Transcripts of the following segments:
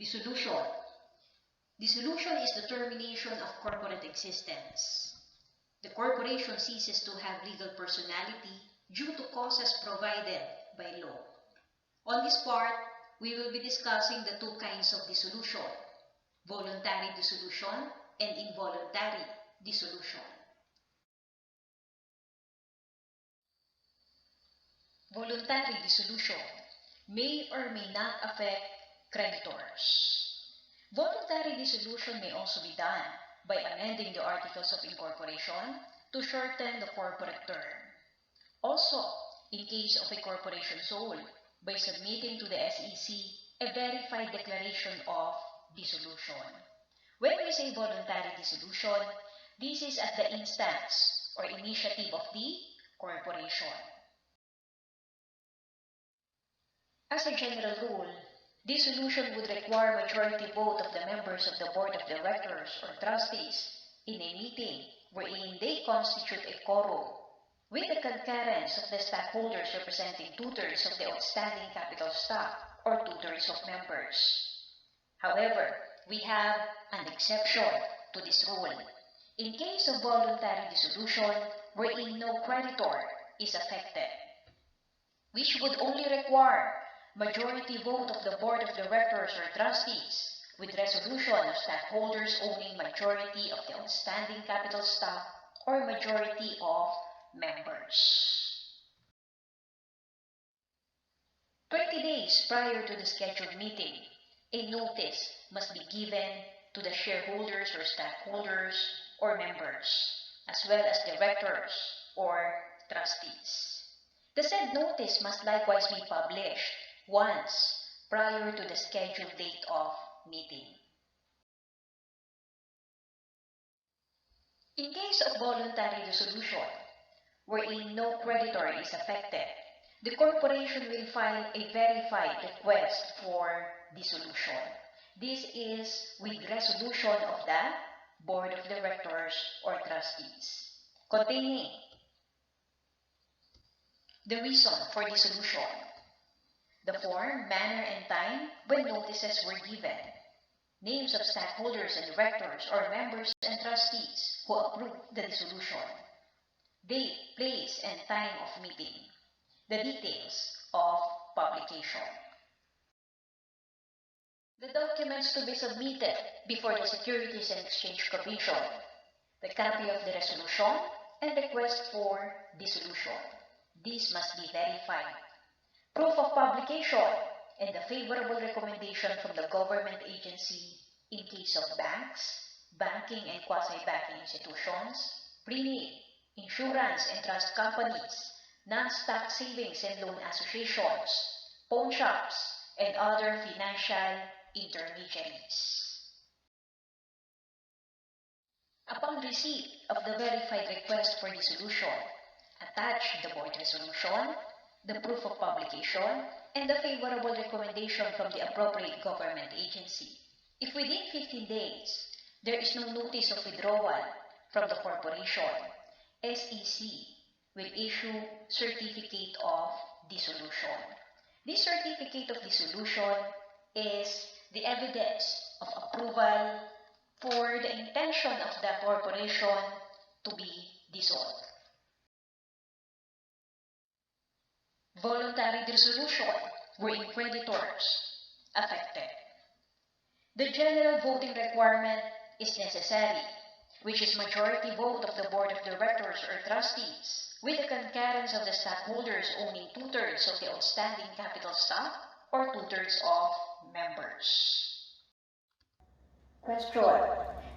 Dissolution. Dissolution is the termination of corporate existence. The corporation ceases to have legal personality due to causes provided by law. On this part, we will be discussing the two kinds of dissolution: voluntary dissolution and involuntary dissolution. Voluntary dissolution may or may not affect creditors. Voluntary dissolution may also be done by amending the Articles of Incorporation to shorten the corporate term. Also, in case of a corporation sold, by submitting to the SEC a verified declaration of dissolution. When we say voluntary dissolution, this is at the instance or initiative of the corporation. As a general rule, dissolution would require majority vote of the members of the board of directors or trustees in a meeting wherein they constitute a quorum with the concurrence of the stockholders representing 2/3 of the outstanding capital stock or 2/3 of members. However, we have an exception to this rule. In case of voluntary dissolution wherein no creditor is affected, which would only require majority vote of the board of directors or trustees with resolution of stockholders owning majority of the outstanding capital stock or majority of members. 20 days prior to the scheduled meeting, a notice must be given to the shareholders or stockholders or members, as well as directors or trustees. The said notice must likewise be published once prior to the scheduled date of meeting. In case of voluntary dissolution, wherein no creditor is affected, the corporation will file a verified request for dissolution. This is with resolution of the board of directors or trustees, containing the reason for dissolution, the form, manner, and time when notices were given, names of stockholders and directors or members and trustees who approved the dissolution, date, place, and time of meeting, the details of publication. The documents to be submitted before the Securities and Exchange Commission, the copy of the resolution, and request for dissolution. These must be verified. Proof of publication and the favorable recommendation from the government agency in case of banks, banking and quasi-banking institutions, pre-need, insurance and trust companies, non-stock savings and loan associations, pawn shops, and other financial intermediaries. Upon receipt of the verified request for dissolution, attach the board resolution, the proof of publication, and the favorable recommendation from the appropriate government agency. If within 15 days, there is no notice of withdrawal from the corporation, SEC will issue Certificate of Dissolution. This Certificate of Dissolution is the evidence of approval for the intention of the corporation to be dissolved. Voluntary dissolution wherein creditors affected. The general voting requirement is necessary, which is majority vote of the board of directors or trustees with the concurrence of the stockholders owning 2/3 of the outstanding capital stock or 2/3 of members. Question.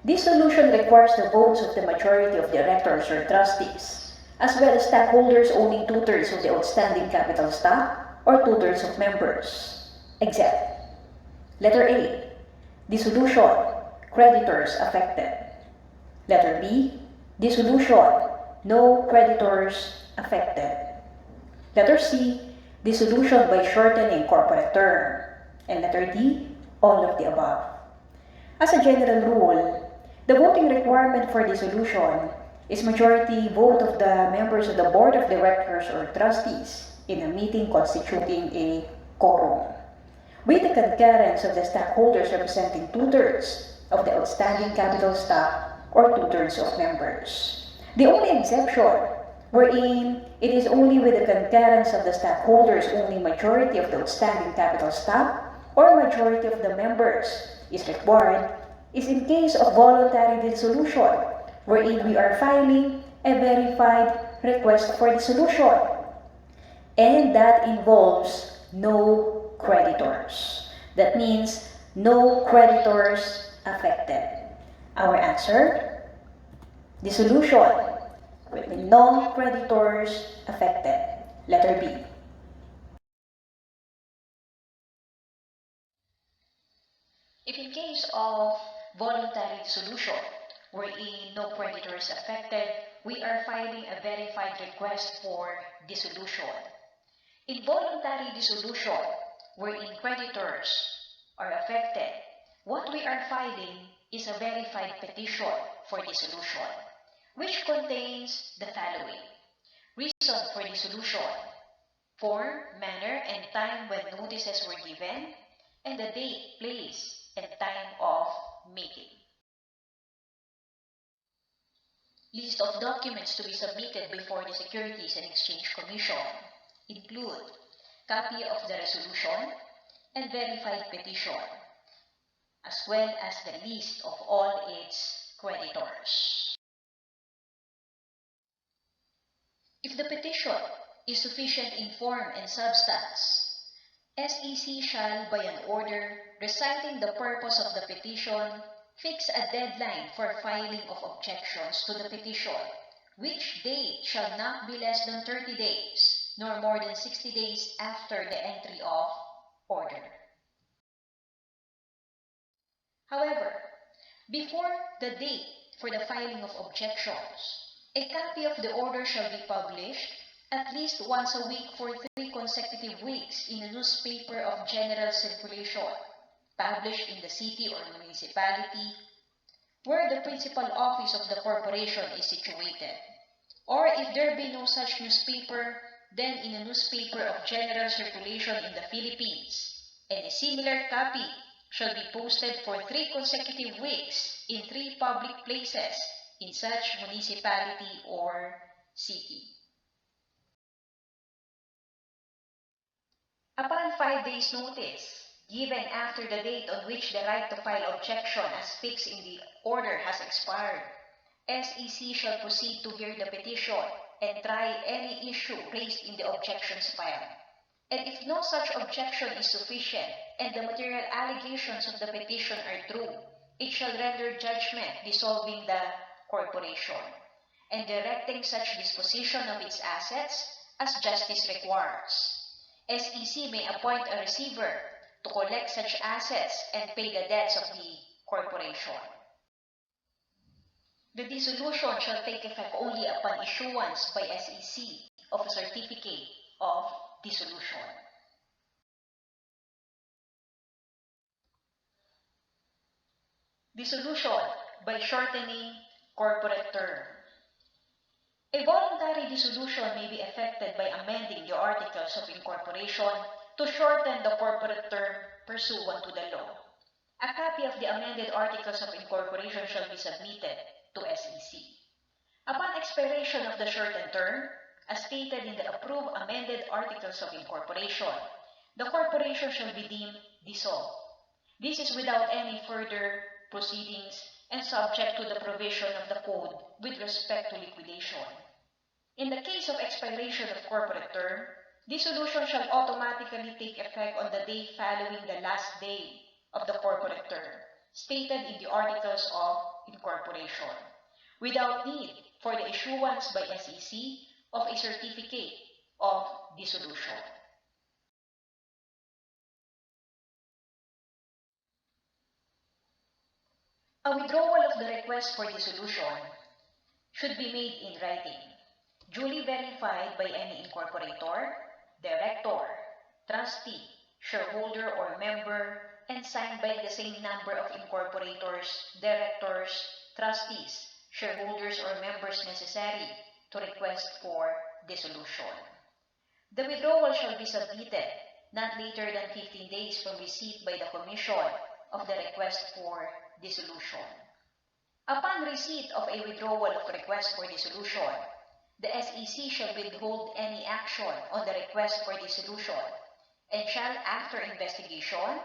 Dissolution requires the votes of the majority of directors or trustees, as well as stockholders owning 2/3 of the outstanding capital stock or 2/3 of members, except letter A, dissolution, creditors affected. Letter B, dissolution, no creditors affected. Letter C, dissolution by shortening corporate term. And letter D, all of the above. As a general rule, the voting requirement for dissolution is majority vote of the members of the board of directors or trustees in a meeting constituting a quorum. with the concurrence of the stockholders representing 2/3 of the outstanding capital stock or 2/3 of members. The only exception wherein it is only with the concurrence of the stockholders only majority of the outstanding capital stock or majority of the members is required is in case of voluntary dissolution, wherein we are filing a verified request for dissolution, and that involves no creditors. That means no creditors affected. Our answer, dissolution with no creditors affected. Letter B. If in case of voluntary dissolution, wherein no creditor is affected, we are filing a verified request for dissolution. In voluntary dissolution, wherein creditors are affected, what we are filing is a verified petition for dissolution, which contains the following: reason for dissolution, form, manner, and time when notices were given, and the date, place, and time of meeting. List of documents to be submitted before the Securities and Exchange Commission include copy of the resolution and verified petition, as well as the list of all its creditors. If the petition is sufficient in form and substance, SEC shall, by an order reciting the purpose of the petition, fix a deadline for filing of objections to the petition, which date shall not be less than 30 days, nor more than 60 days after the entry of order. However, before the date for the filing of objections, a copy of the order shall be published at least once a week for 3 consecutive weeks in a newspaper of general circulation, published in the city or municipality where the principal office of the corporation is situated. Or if there be no such newspaper, then in a newspaper of general circulation in the Philippines, and a similar copy shall be posted for 3 consecutive weeks in 3 public places in such municipality or city. Upon 5 days' notice, given after the date on which the right to file objection as fixed in the order has expired, SEC shall proceed to hear the petition and try any issue raised in the objections filed. And if no such objection is sufficient and the material allegations of the petition are true, it shall render judgment dissolving the corporation and directing such disposition of its assets as justice requires. SEC may appoint a receiver to collect such assets and pay the debts of the corporation. The dissolution shall take effect only upon issuance by SEC of a certificate of dissolution. Dissolution by shortening corporate term. A voluntary dissolution may be effected by amending the articles of incorporation to shorten the corporate term pursuant to the law. A copy of the amended articles of incorporation shall be submitted to SEC. Upon expiration of the shortened term, as stated in the approved amended articles of incorporation, the corporation shall be deemed dissolved. This is without any further proceedings and subject to the provision of the code with respect to liquidation. In the case of expiration of corporate term, dissolution shall automatically take effect on the day following the last day of the corporate term, stated in the articles of incorporation, without need for the issuance by SEC of a certificate of dissolution. A withdrawal of the request for dissolution should be made in writing, duly verified by any incorporator, director, trustee, shareholder, or member, and signed by the same number of incorporators, directors, trustees, shareholders, or members necessary to request for dissolution. The withdrawal shall be submitted not later than 15 days from receipt by the Commission of the request for dissolution. Upon receipt of a withdrawal of request for dissolution, the SEC shall withhold any action on the request for dissolution and shall, after investigation,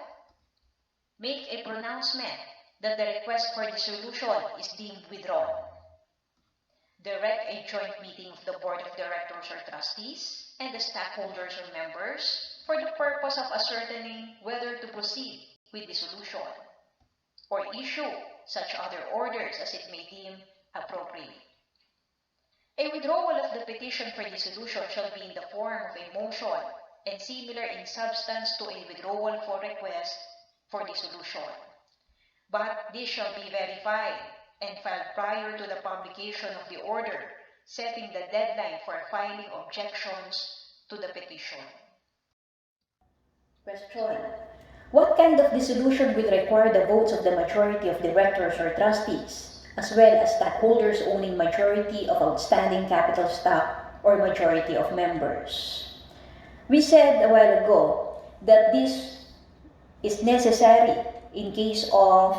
make a pronouncement that the request for dissolution is deemed withdrawn. Direct a joint meeting of the Board of Directors or Trustees and the stockholders or members for the purpose of ascertaining whether to proceed with dissolution or issue such other orders as it may deem appropriate. A withdrawal of the petition for dissolution shall be in the form of a motion and similar in substance to a withdrawal for request for dissolution. But this shall be verified and filed prior to the publication of the order, setting the deadline for filing objections to the petition. Question. What kind of dissolution will require the votes of the majority of directors or trustees, as well as stockholders owning majority of outstanding capital stock or majority of members? We said a while ago that this is necessary in case of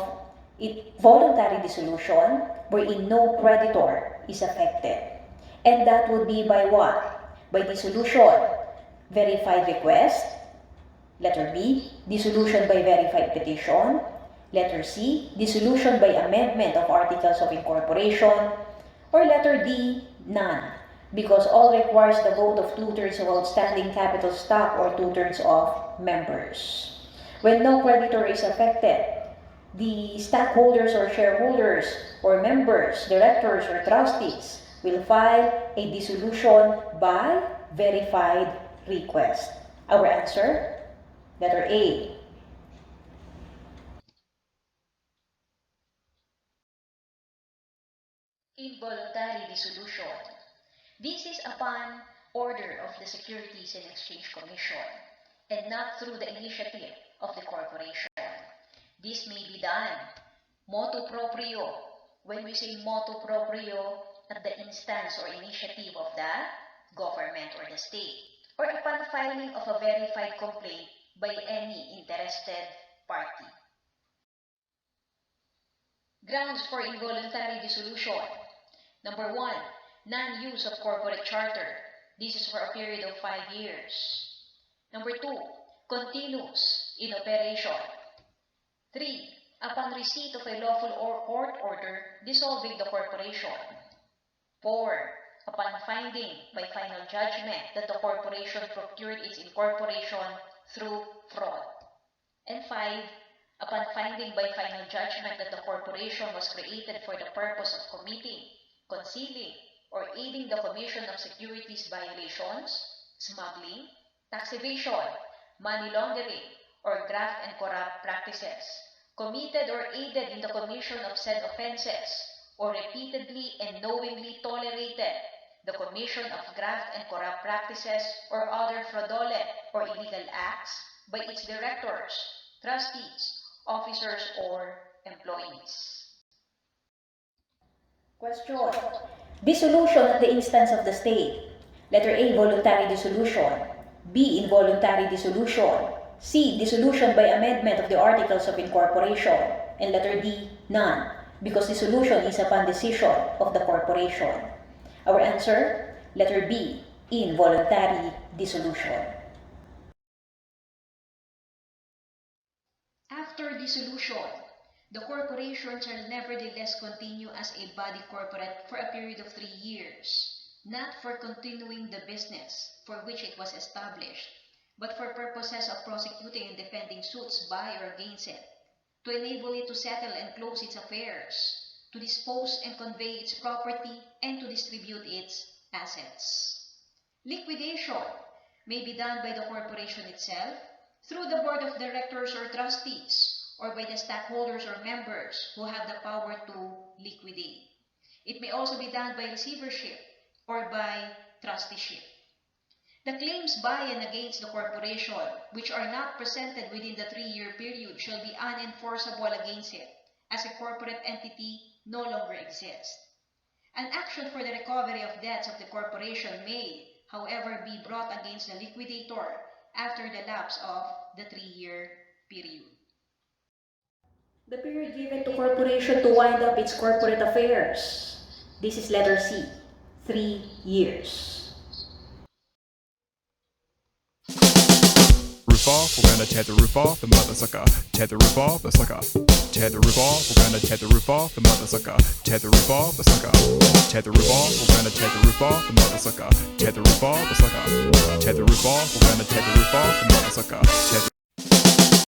voluntary dissolution wherein no creditor is affected. And that would be by what? By dissolution, verified request. Letter B, dissolution by verified petition. Letter C, dissolution by amendment of articles of incorporation. Or letter D, none, because all requires the vote of 2/3 of outstanding capital stock or 2/3 of members. When no creditor is affected, the stockholders or shareholders or members, directors or trustees will file a dissolution by verified request. Our answer? Letter A. Involuntary dissolution. This is upon order of the Securities and Exchange Commission and not through the initiative of the corporation. This may be done motu proprio. When we say motu proprio, at the instance or initiative of the government or the state, or upon filing of a verified complaint by any interested party. Grounds for involuntary dissolution. Number 1, non-use of corporate charter. This is for a period of 5 years. Number 2, continuous in operation. 3, upon receipt of a lawful or court order dissolving the corporation. 4, upon finding by final judgment that the corporation procured its incorporation through fraud. And 5, upon finding by final judgment that the corporation was created for the purpose of committing, concealing, or aiding the commission of securities violations, smuggling, tax evasion, money laundering, or graft and corrupt practices, committed or aided in the commission of said offenses, or repeatedly and knowingly tolerated the commission of graft and corrupt practices or other fraudulent or illegal acts by its directors, trustees, officers, or employees. Question. Dissolution at the instance of the state. Letter A, voluntary dissolution. B, involuntary dissolution. C, dissolution by amendment of the articles of incorporation. And letter D, none, because dissolution is upon decision of the corporation. Our answer, letter B, involuntary dissolution. After dissolution, the corporation shall nevertheless continue as a body corporate for a period of 3 years, not for continuing the business for which it was established, but for purposes of prosecuting and defending suits by or against it, to enable it to settle and close its affairs, to dispose and convey its property, and to distribute its assets. Liquidation may be done by the corporation itself, through the board of directors or trustees, or by the stockholders or members who have the power to liquidate. It may also be done by receivership or by trusteeship. The claims by and against the corporation, which are not presented within the 3-year period, shall be unenforceable against it, as a corporate entity no longer exists. An action for the recovery of debts of the corporation may, however, be brought against the liquidator after the lapse of the 3-year period. The period given to corporation to wind up its corporate affairs. This is letter C, 3 years. Roof off, we're gonna tear the roof off the mother sucker. Tear the roof off the sucker. Tear the roof off, we're gonna tear the roof off the mother sucker. Tear the roof off the sucker. Tear the roof off, we're gonna tear the roof off the mother sucker. Tear the roof off the sucker. Tear the roof off, we're gonna tear the roof off the mother sucker.